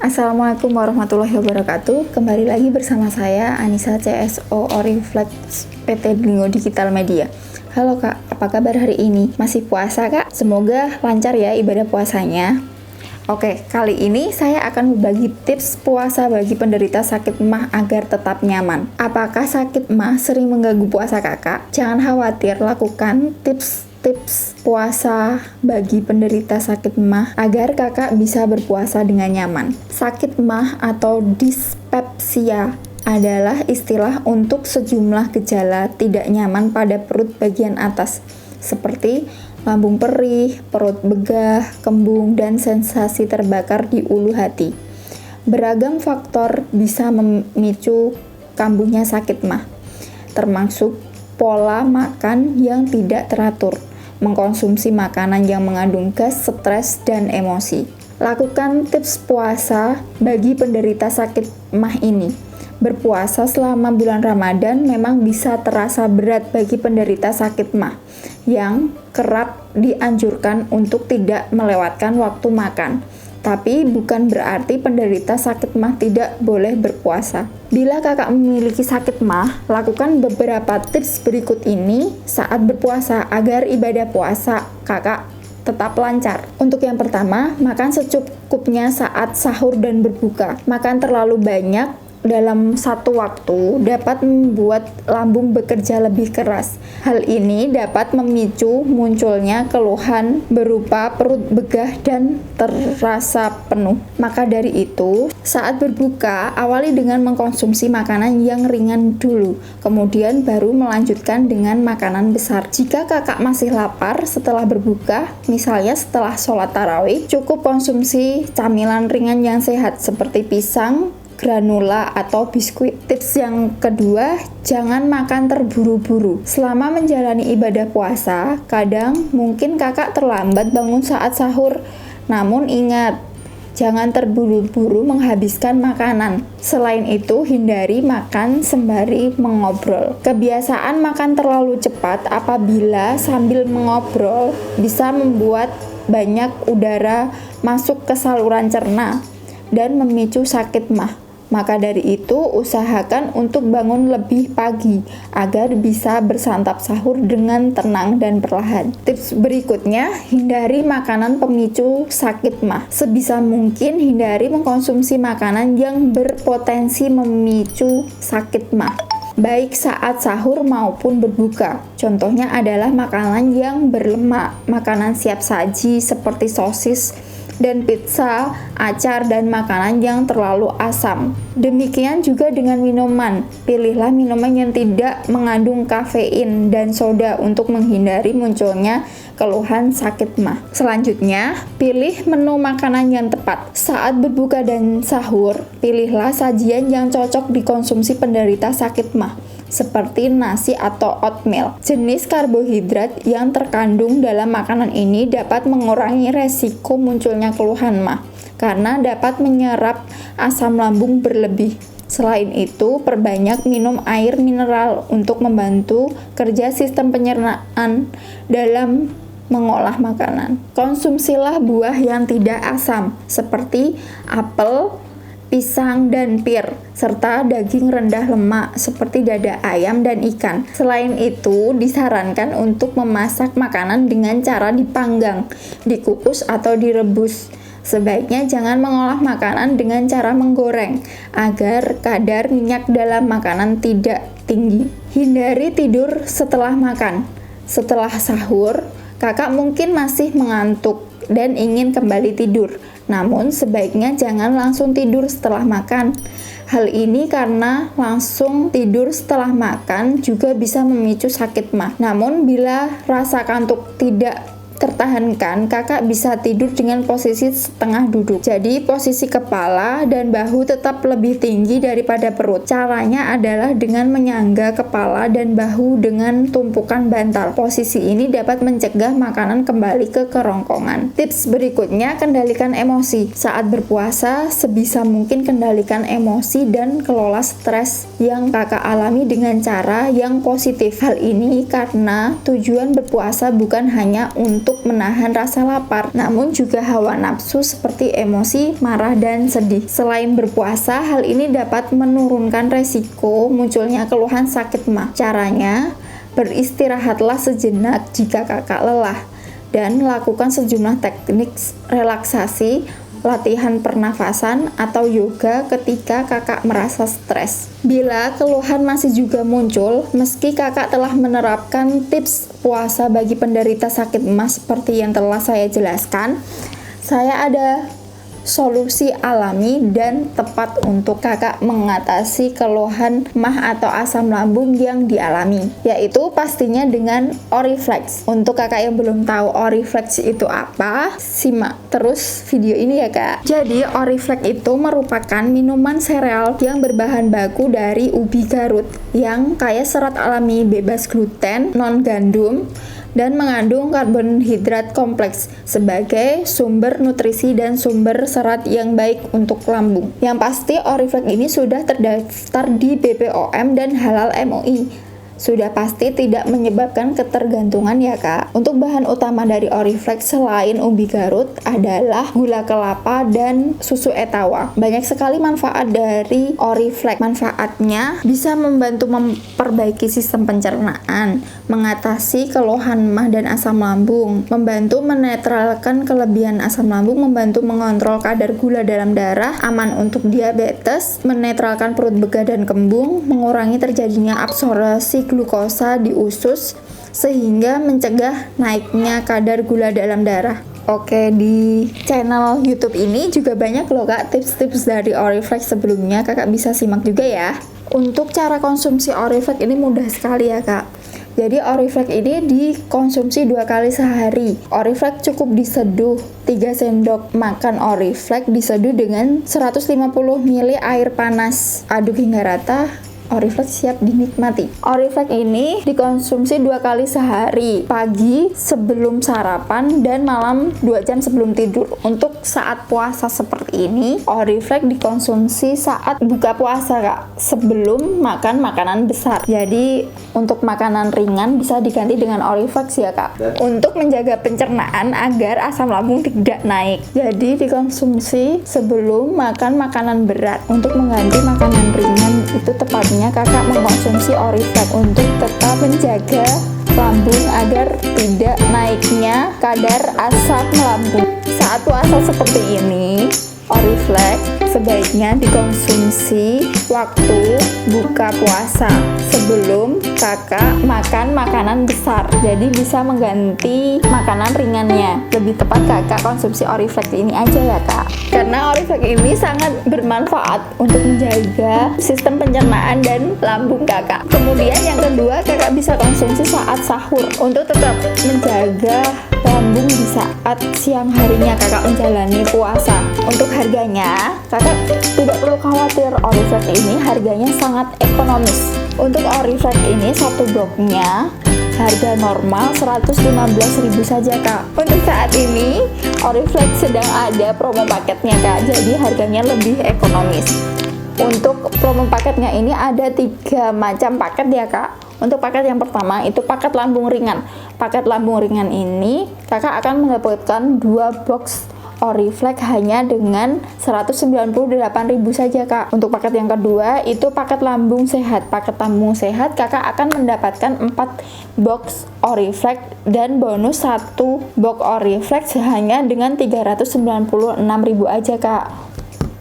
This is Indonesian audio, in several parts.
Assalamualaikum warahmatullahi wabarakatuh. Kembali lagi bersama saya Anissa CSO Oriflex PT Dlingo Digital Media. Halo Kak, apa kabar hari ini? Masih puasa Kak? Semoga lancar ya ibadah puasanya. Oke, kali ini saya akan berbagi tips puasa bagi penderita sakit MAH agar tetap nyaman. Apakah sakit MAH sering mengganggu puasa Kakak? Jangan khawatir, lakukan tips puasa bagi penderita sakit MAH agar Kakak bisa berpuasa dengan nyaman. Sakit MAH atau dispepsia adalah istilah untuk sejumlah gejala tidak nyaman pada perut bagian atas, seperti lambung perih, perut begah, kembung, dan sensasi terbakar di ulu hati. Beragam faktor bisa memicu kambuhnya sakit MAH, termasuk pola makan yang tidak teratur, mengkonsumsi makanan yang mengandung gas, stres, dan emosi. Lakukan tips puasa bagi penderita sakit MAH ini. Berpuasa selama bulan Ramadan memang bisa terasa berat bagi penderita sakit MAH yang kerap dianjurkan untuk tidak melewatkan waktu makan. Tapi bukan berarti penderita sakit MAH tidak boleh berpuasa. Bila Kakak memiliki sakit MAH, lakukan beberapa tips berikut ini saat berpuasa agar ibadah puasa Kakak tetap lancar. Untuk yang pertama, makan secukupnya saat sahur dan berbuka. Makan terlalu banyak dalam satu waktu dapat membuat lambung bekerja lebih keras. Hal ini dapat memicu munculnya keluhan berupa perut begah dan terasa penuh. Maka dari itu, saat berbuka, awali dengan mengkonsumsi makanan yang ringan dulu, kemudian baru melanjutkan dengan makanan besar. Jika Kakak masih lapar setelah berbuka, misalnya setelah sholat tarawih, cukup konsumsi camilan ringan yang sehat seperti pisang, granula, atau biskuit. Tips yang kedua, jangan makan terburu-buru. Selama menjalani ibadah puasa, kadang mungkin Kakak terlambat bangun saat sahur. Namun ingat, jangan terburu-buru menghabiskan makanan. Selain itu, hindari makan sembari mengobrol. Kebiasaan makan terlalu cepat apabila sambil mengobrol bisa membuat banyak udara masuk ke saluran cerna dan memicu sakit MAH. Maka dari itu, usahakan untuk bangun lebih pagi agar bisa bersantap sahur dengan tenang dan perlahan. Tips berikutnya, hindari makanan pemicu sakit MAH. Sebisa mungkin hindari mengkonsumsi makanan yang berpotensi memicu sakit MAH, baik saat sahur maupun berbuka. Contohnya adalah makanan yang berlemak, makanan siap saji seperti sosis dan pizza, acar, dan makanan yang terlalu asam. Demikian juga dengan minuman. Pilihlah minuman yang tidak mengandung kafein dan soda untuk menghindari munculnya keluhan sakit MAH. Selanjutnya, pilih menu makanan yang tepat. Saat berbuka dan sahur, pilihlah sajian yang cocok dikonsumsi penderita sakit MAH, seperti nasi atau oatmeal. Jenis karbohidrat yang terkandung dalam makanan ini dapat mengurangi resiko munculnya keluhan MAH karena dapat menyerap asam lambung berlebih. Selain itu, perbanyak minum air mineral untuk membantu kerja sistem pencernaan dalam mengolah makanan. Konsumsilah buah yang tidak asam seperti apel, pisang, dan pir, serta daging rendah lemak seperti dada ayam dan ikan. Selain itu, disarankan untuk memasak makanan dengan cara dipanggang, dikukus, atau direbus. Sebaiknya jangan mengolah makanan dengan cara menggoreng, agar kadar minyak dalam makanan tidak tinggi. Hindari tidur setelah makan. Setelah sahur, Kakak mungkin masih mengantuk dan ingin kembali tidur. Namun sebaiknya jangan langsung tidur setelah makan. Hal ini karena langsung tidur setelah makan juga bisa memicu sakit MAH. Namun bila rasa kantuk tidak tertahankan, Kakak bisa tidur dengan posisi setengah duduk. Jadi posisi kepala dan bahu tetap lebih tinggi daripada perut. Caranya adalah dengan menyangga kepala dan bahu dengan tumpukan bantal. Posisi ini dapat mencegah makanan kembali ke kerongkongan. Tips berikutnya, kendalikan emosi. Saat berpuasa, sebisa mungkin kendalikan emosi dan kelola stres yang Kakak alami dengan cara yang positif. Hal ini karena tujuan berpuasa bukan hanya untuk untuk menahan rasa lapar, namun juga hawa nafsu seperti emosi, marah, dan sedih. Selain berpuasa, hal ini dapat menurunkan resiko munculnya keluhan sakit mah. Caranya, beristirahatlah sejenak jika kakak lelah, dan lakukan sejumlah teknik relaksasi, latihan pernafasan, atau yoga ketika kakak merasa stres. Bila keluhan masih juga muncul, meski kakak telah menerapkan tips puasa bagi penderita sakit mah seperti yang telah saya jelaskan, saya ada solusi alami dan tepat untuk kakak mengatasi keluhan mah atau asam lambung yang dialami, yaitu pastinya dengan Oriflex. Untuk kakak yang belum tahu Oriflex itu apa, simak terus video ini ya kak. Jadi Oriflex itu merupakan minuman sereal yang berbahan baku dari ubi Garut yang kaya serat alami, bebas gluten, non gandum, dan mengandung karbohidrat kompleks sebagai sumber nutrisi dan sumber serat yang baik untuk lambung. Yang pasti Oriflex ini sudah terdaftar di BPOM dan Halal MUI. Sudah pasti tidak menyebabkan ketergantungan ya kak. Untuk bahan utama dari Oriflex selain ubi Garut adalah gula kelapa dan susu etawa. Banyak sekali manfaat dari Oriflex. Manfaatnya bisa membantu memperbaiki sistem pencernaan, mengatasi keluhan mah dan asam lambung, membantu menetralkan kelebihan asam lambung, membantu mengontrol kadar gula dalam darah, aman untuk diabetes, menetralkan perut begah dan kembung, mengurangi terjadinya absorpsi glukosa di usus sehingga mencegah naiknya kadar gula dalam darah. Oke, di channel YouTube ini juga banyak loh kak tips-tips dari Oriflex sebelumnya, kakak bisa simak juga ya. Untuk cara konsumsi Oriflex ini mudah sekali ya kak. Jadi Oriflex ini dikonsumsi 2 kali sehari. Oriflex cukup diseduh. 3 sendok makan Oriflex diseduh dengan 150 ml air panas. Aduk hingga rata. Oriflex siap dinikmati. Oriflex ini dikonsumsi 2 kali sehari, pagi sebelum sarapan dan malam 2 jam sebelum tidur. Untuk saat puasa seperti ini, Oriflex dikonsumsi saat buka puasa kak, sebelum makan makanan besar. Jadi untuk makanan ringan bisa diganti dengan Oriflex ya kak. Untuk menjaga pencernaan agar asam lambung tidak naik, jadi dikonsumsi sebelum makan makanan berat. Untuk mengganti makanan ringan itu tepatnya kakak mengkonsumsi Oriflex untuk tetap menjaga lambung agar tidak naiknya kadar asam lambung. Saat puasa seperti ini, Oriflex sebaiknya dikonsumsi waktu buka puasa sebelum kakak makan makanan besar, jadi bisa mengganti makanan ringannya. Lebih tepat kakak konsumsi Oriflex ini aja ya kak, karena Oriflex ini sangat bermanfaat untuk menjaga sistem pencernaan dan lambung kakak. Kemudian yang kedua, kakak bisa konsumsi saat sahur untuk tetap menjaga lambung di saat siang harinya kakak menjalani puasa. Untuk harganya, kakak tidak perlu khawatir, Oriflex ini harganya sangat ekonomis. Untuk Oriflex ini satu boxnya harga normal 115.000 saja kak. Untuk saat ini Oriflex sedang ada promo paketnya kak, jadi harganya lebih ekonomis. Untuk promo paketnya ini ada 3 macam paket ya kak. Untuk paket yang pertama itu paket lambung ringan. Paket lambung ringan ini kakak akan mendapatkan 2 box Oriflex hanya dengan 198.000 saja kak. Untuk paket yang kedua itu paket lambung sehat. Paket lambung sehat kakak akan mendapatkan 4 box Oriflex dan bonus 1 box Oriflex hanya dengan 396.000 aja kak.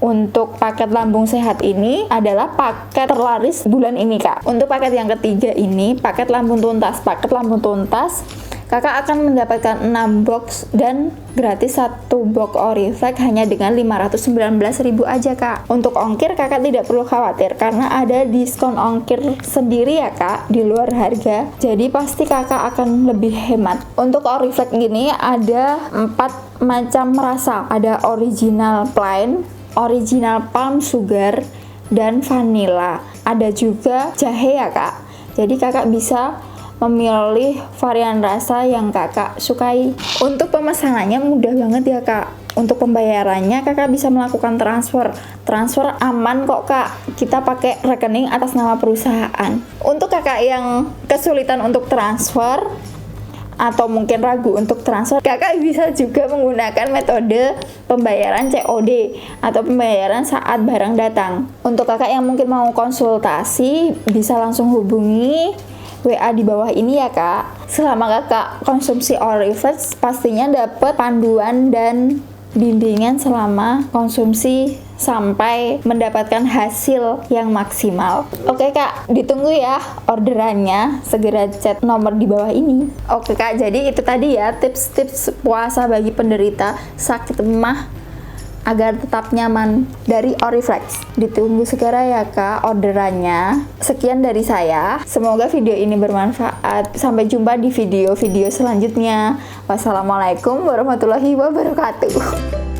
Untuk paket lambung sehat ini adalah paket terlaris bulan ini kak. Untuk paket yang ketiga ini paket lambung tuntas. Paket lambung tuntas kakak akan mendapatkan 6 box dan gratis 1 box Oriflex hanya dengan 519.000 aja kak. Untuk ongkir kakak tidak perlu khawatir karena ada diskon ongkir sendiri ya kak di luar harga, jadi pasti kakak akan lebih hemat. Untuk Oriflex ini ada 4 macam rasa, ada original plain, original palm sugar, dan vanilla. Ada juga jahe ya kak, jadi kakak bisa memilih varian rasa yang kakak sukai. Untuk pemesanannya mudah banget ya kak. Untuk pembayarannya kakak bisa melakukan transfer aman kok kak, kita pakai rekening atas nama perusahaan. Untuk kakak yang kesulitan untuk transfer, atau mungkin ragu untuk transfer, kakak bisa juga menggunakan metode pembayaran COD atau pembayaran saat barang datang. Untuk kakak yang mungkin mau konsultasi, bisa langsung hubungi WA di bawah ini ya kak. Selama kakak konsumsi Oriflame, pastinya dapat panduan dan bimbingan selama konsumsi sampai mendapatkan hasil yang maksimal. Oke kak, ditunggu ya orderannya, segera chat nomor di bawah ini. Oke kak, jadi itu tadi ya tips-tips puasa bagi penderita sakit emah agar tetap nyaman dari Oriflame. Ditunggu segera ya kak orderannya. Sekian dari saya, semoga video ini bermanfaat. Sampai jumpa di video-video selanjutnya. Wassalamualaikum warahmatullahi wabarakatuh.